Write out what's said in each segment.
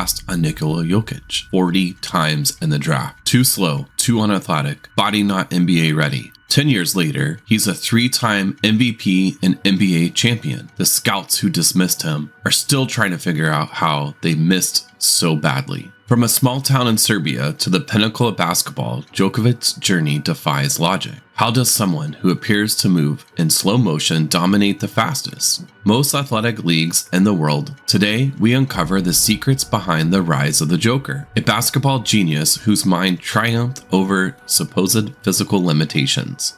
passed on Nikola Jokic 40 times in the draft. Too slow, too unathletic, body not NBA ready. 10 years later, he's a 3-time MVP and NBA champion. The scouts who dismissed him are still trying to figure out how they missed so badly. From a small town in Serbia to the pinnacle of basketball, Djokovic's journey defies logic. How does someone who appears to move in slow motion dominate the fastest, most athletic leagues in the world? Today, we uncover the secrets behind the rise of the Joker, a basketball genius whose mind triumphed over supposed physical limitations.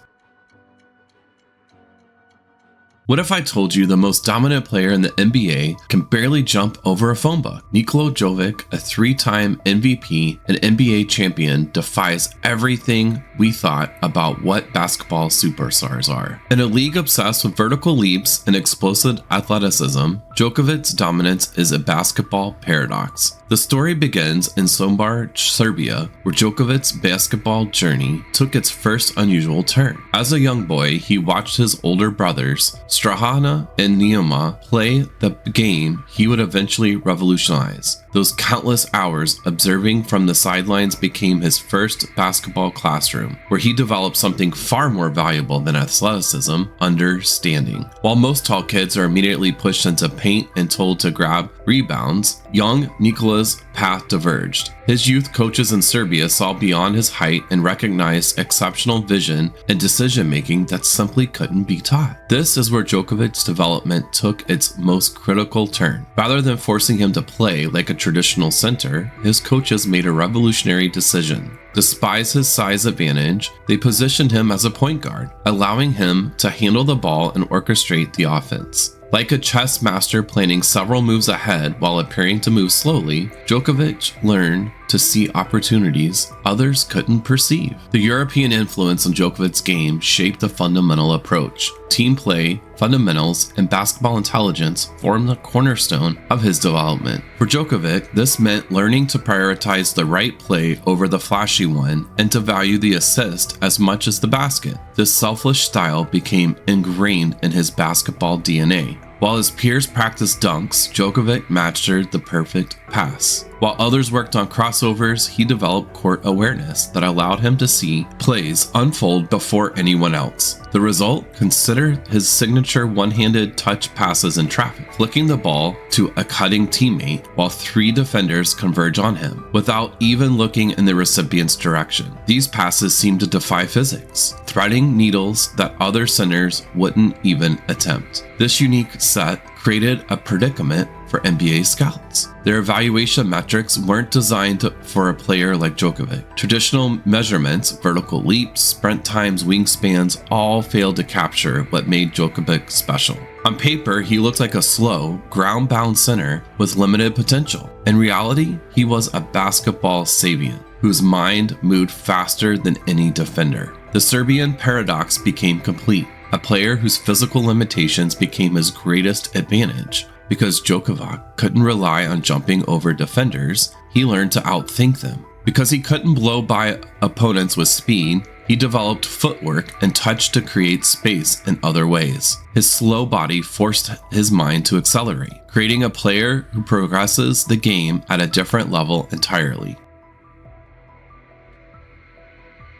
What if I told you the most dominant player in the NBA can barely jump over a phone book? Nikola Jokic, a 3-time MVP and NBA champion, defies everything we thought about what basketball superstars are. In a league obsessed with vertical leaps and explosive athleticism, Djokovic's dominance is a basketball paradox. The story begins in Sombor, Serbia, where Djokovic's basketball journey took its first unusual turn. As a young boy, he watched his older brothers, Strahana and Neuma, play the game he would eventually revolutionize. Those countless hours observing from the sidelines became his first basketball classroom, where he developed something far more valuable than athleticism: understanding. While most tall kids are immediately pushed into paint and told to grab rebounds, young Nikola's path diverged. His youth coaches in Serbia saw beyond his height and recognized exceptional vision and decision-making that simply couldn't be taught. This is where Djokovic's development took its most critical turn. Rather than forcing him to play like a traditional center, his coaches made a revolutionary decision. Despite his size advantage, they positioned him as a point guard, allowing him to handle the ball and orchestrate the offense. Like a chess master planning several moves ahead while appearing to move slowly, Jokic learned to see opportunities others couldn't perceive. The European influence on Djokovic's game shaped the fundamental approach. Team play, fundamentals, and basketball intelligence formed the cornerstone of his development. For Jokic, this meant learning to prioritize the right play over the flashy one and to value the assist as much as the basket. This selfless style became ingrained in his basketball DNA. While his peers practiced dunks, Jokic mastered the perfect pass. While others worked on crossovers, he developed court awareness that allowed him to see plays unfold before anyone else. The result? Consider his signature one-handed touch passes in traffic, flicking the ball to a cutting teammate while 3 defenders converge on him, without even looking in the recipient's direction. These passes seem to defy physics, threading needles that other centers wouldn't even attempt. This unique set created a predicament for NBA scouts. Their evaluation metrics weren't designed for a player like Djokovic. Traditional measurements, vertical leaps, sprint times, wingspans, all failed to capture what made Djokovic special. On paper, he looked like a slow, ground-bound center with limited potential. In reality, he was a basketball savant whose mind moved faster than any defender. The Serbian paradox became complete. A player whose physical limitations became his greatest advantage. Because Jokic couldn't rely on jumping over defenders, he learned to outthink them. Because he couldn't blow by opponents with speed, he developed footwork and touch to create space in other ways. His slow body forced his mind to accelerate, creating a player who progresses the game at a different level entirely.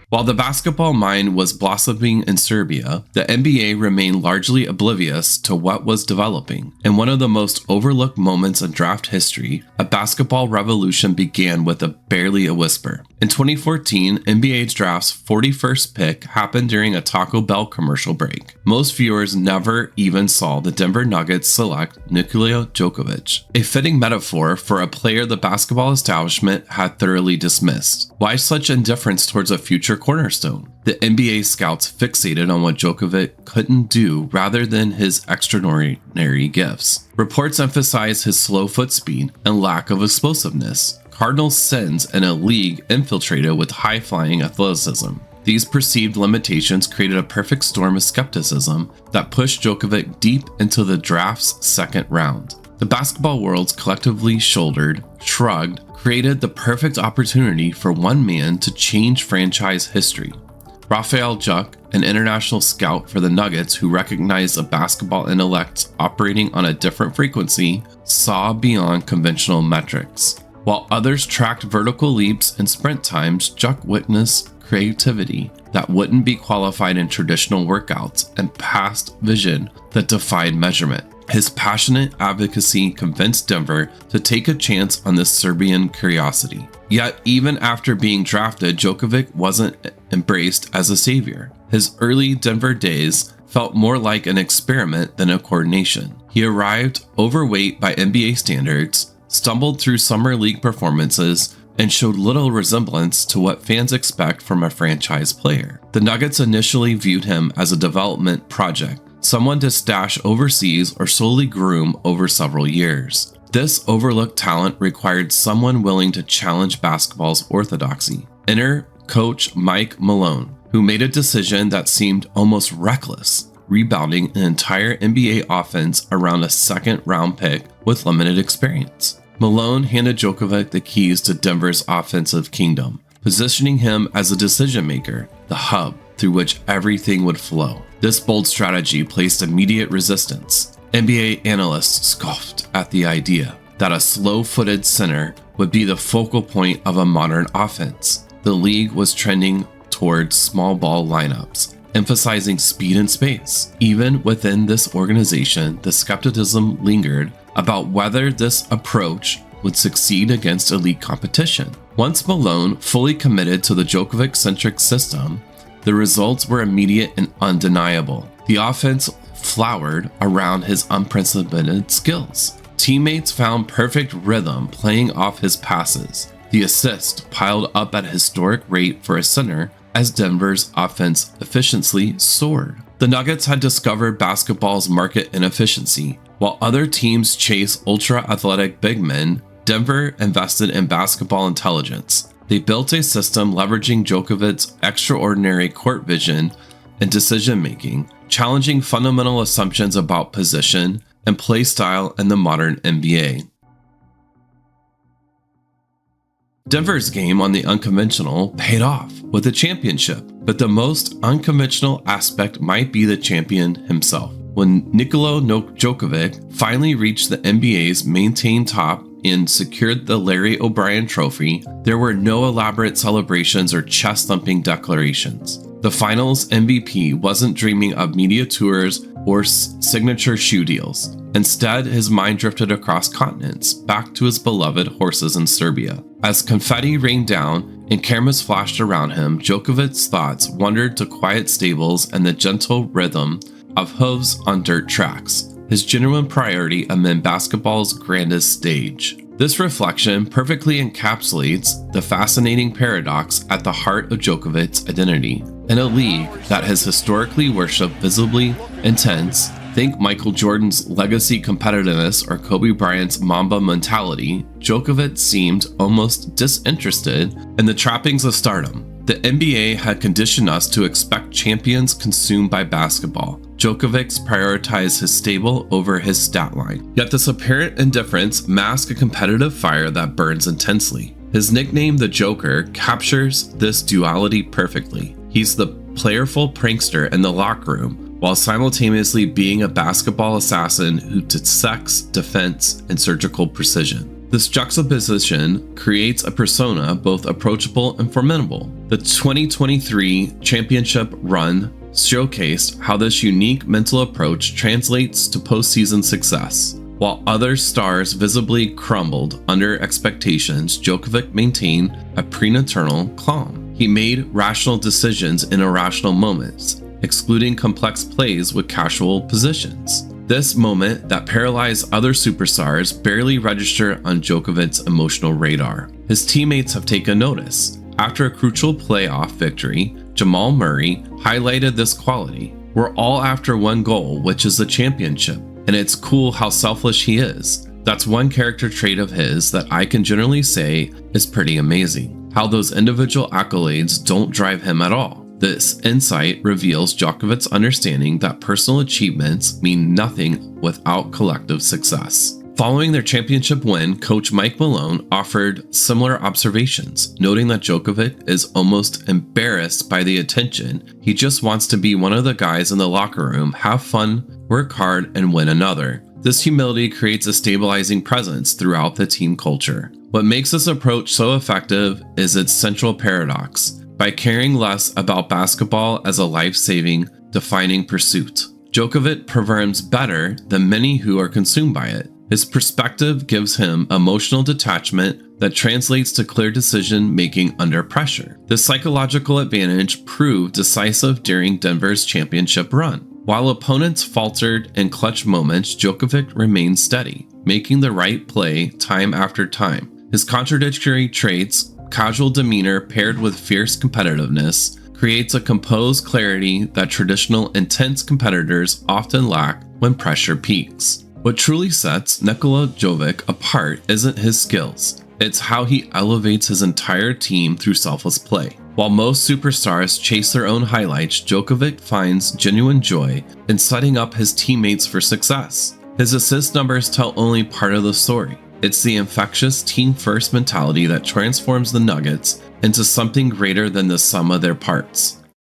While the basketball mind was blossoming in Serbia, the NBA remained largely oblivious to what was developing. In one of the most overlooked moments in draft history, a basketball revolution began with barely a whisper. In 2014, NBA Draft's 41st pick happened during a Taco Bell commercial break. Most viewers never even saw the Denver Nuggets select Nikola Jokic, a fitting metaphor for a player the basketball establishment had thoroughly dismissed. Why such indifference towards a future cornerstone? The NBA scouts fixated on what Jokic couldn't do rather than his extraordinary gifts. Reports emphasize his slow foot speed and lack of explosiveness, cardinal sins in a league infiltrated with high-flying athleticism. These perceived limitations created a perfect storm of skepticism that pushed Jokic deep into the draft's second round. The basketball world's collectively shrugged, created the perfect opportunity for one man to change franchise history. Rafael Juk, an international scout for the Nuggets who recognized a basketball intellect operating on a different frequency, saw beyond conventional metrics. While others tracked vertical leaps and sprint times, Jok witnessed creativity that wouldn't be qualified in traditional workouts and past vision that defied measurement. His passionate advocacy convinced Denver to take a chance on this Serbian curiosity. Yet, even after being drafted, Jokic wasn't embraced as a savior. His early Denver days felt more like an experiment than a coordination. He arrived overweight by NBA standards, stumbled through summer league performances, and showed little resemblance to what fans expect from a franchise player. The Nuggets initially viewed him as a development project, someone to stash overseas or solely groom over several years. This overlooked talent required someone willing to challenge basketball's orthodoxy. Enter coach Mike Malone, who made a decision that seemed almost reckless, rebounding an entire NBA offense around a second-round pick with limited experience. Malone handed Jokic the keys to Denver's offensive kingdom, positioning him as a decision-maker, the hub through which everything would flow. This bold strategy placed immediate resistance. NBA analysts scoffed at the idea that a slow-footed center would be the focal point of a modern offense. The league was trending towards small ball lineups, emphasizing speed and space. Even within this organization, the skepticism lingered about whether this approach would succeed against elite competition. Once Malone fully committed to the Jokic-centric system, the results were immediate and undeniable. The offense flowered around his unprecedented skills. Teammates found perfect rhythm playing off his passes. The assist piled up at a historic rate for a center as Denver's offense efficiency soared. The Nuggets had discovered basketball's market inefficiency. While other teams chase ultra-athletic big men, Denver invested in basketball intelligence. They built a system leveraging Jokic's extraordinary court vision and decision-making, challenging fundamental assumptions about position and play style in the modern NBA. Denver's game on the unconventional paid off with a championship, but the most unconventional aspect might be the champion himself. When Nikola Jokic finally reached the NBA's maintained top and secured the Larry O'Brien Trophy, there were no elaborate celebrations or chest-thumping declarations. The Finals MVP wasn't dreaming of media tours or signature shoe deals. Instead, his mind drifted across continents, back to his beloved horses in Serbia. As confetti rained down and cameras flashed around him, Jokic's thoughts wandered to quiet stables and the gentle rhythm of hooves on dirt tracks, his genuine priority amid basketball's grandest stage. This reflection perfectly encapsulates the fascinating paradox at the heart of Jokic's identity. In a league that has historically worshipped visibly intense, think Michael Jordan's legacy competitiveness or Kobe Bryant's Mamba mentality, Jokic seemed almost disinterested in the trappings of stardom. The NBA had conditioned us to expect champions consumed by basketball. Jokic prioritized his stable over his stat line. Yet this apparent indifference masks a competitive fire that burns intensely. His nickname, the Joker, captures this duality perfectly. He's the playful prankster in the locker room, while simultaneously being a basketball assassin who dissects defense and surgical precision. This juxtaposition creates a persona both approachable and formidable. The 2023 championship run showcased how this unique mental approach translates to postseason success. While other stars visibly crumbled under expectations, Jokic maintained a prenatal calm. He made rational decisions in irrational moments, excluding complex plays with casual positions. This moment that paralyzed other superstars barely registered on Jokic's emotional radar. His teammates have taken notice. After a crucial playoff victory, Jamal Murray highlighted this quality. We're all after one goal, which is the championship, and it's cool how selfless he is. That's one character trait of his that I can generally say is pretty amazing. How those individual accolades don't drive him at all. This insight reveals Jokic's understanding that personal achievements mean nothing without collective success. Following their championship win, coach Mike Malone offered similar observations, noting that Jokic is almost embarrassed by the attention. He just wants to be one of the guys in the locker room, have fun, work hard, and win another. This humility creates a stabilizing presence throughout the team culture. What makes this approach so effective is its central paradox. By caring less about basketball as a life-saving, defining pursuit, Jokic performs better than many who are consumed by it. His perspective gives him emotional detachment that translates to clear decision-making under pressure. This psychological advantage proved decisive during Denver's championship run. While opponents faltered in clutch moments, Jokic remained steady, making the right play time after time. His contradictory traits, casual demeanor paired with fierce competitiveness, creates a composed clarity that traditional intense competitors often lack when pressure peaks. What truly sets Nikola Jokic apart isn't his skills, it's how he elevates his entire team through selfless play. While most superstars chase their own highlights, Jokic finds genuine joy in setting up his teammates for success. His assist numbers tell only part of the story. It's the infectious team-first mentality that transforms the Nuggets into something greater than the sum of their parts.